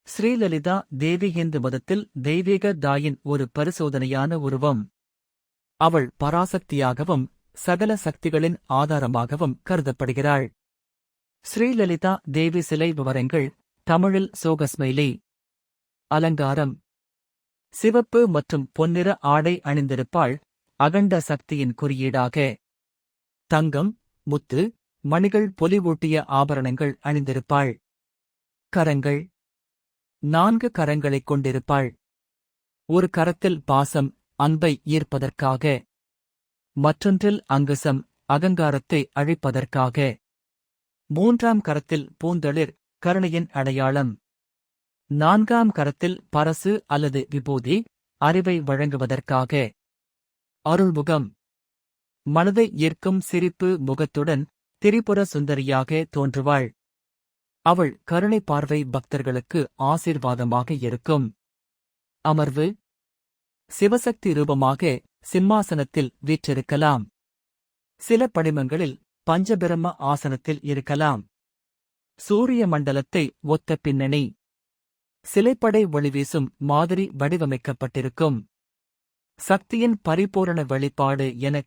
ஸ்ரீலலிதா தேவி இந்து மதத்தில் தெய்வீக தாயின் ஒரு பரிசோதனையான உருவம். அவள் பராசக்தியாகவும் சகல சக்திகளின் ஆதாரமாகவும் கருதப்படுகிறாள். ஸ்ரீலலிதா தேவி சிலை விவரங்கள். தமிழில் சோகஸ்மைலி. அலங்காரம்: சிவப்பு மற்றும் பொன்னிற ஆடை அணிந்திருப்பாள், அகண்ட சக்தியின் குறியீடாக. தங்கம், முத்து, மணிகள் பொலிவூட்டிய ஆபரணங்கள் அணிந்திருப்பாள். கரங்கள்: 4 கரங்களைக் கொண்டிருப்பாள். ஒரு கரத்தில் பாசம், அன்பை ஈர்ப்பதற்காக. மற்றொன்றில் அங்குசம், அகங்காரத்தை அழிப்பதற்காக. 3ஆம் கரத்தில் பூந்தளிர், கருணையின் அடையாளம். 4ஆம் கரத்தில் பரசு அல்லது விபூதி, அறிவை வழங்குவதற்காக. அருள்முகம்: மனதை ஈர்க்கும் சிரிப்பு முகத்துடன் திரிபுர சுந்தரியாக தோன்றுவாள். அவள் கருணை பார்வை பக்தர்களுக்கு ஆசீர்வாதமாக இருக்கும். அமர்வு: சிவசக்தி ரூபமாக சிம்மாசனத்தில் வீற்றிருக்கலாம். சில படிமங்களில் பஞ்சபிரம்ம ஆசனத்தில் இருக்கலாம். சூரிய மண்டலத்தை ஒத்த பின்னணி. சிலைப்படை ஒளிவீசும் மாதிரி வடிவமைக்கப்பட்டிருக்கும். சக்தியின் பரிபூரண வெளிப்பாடு என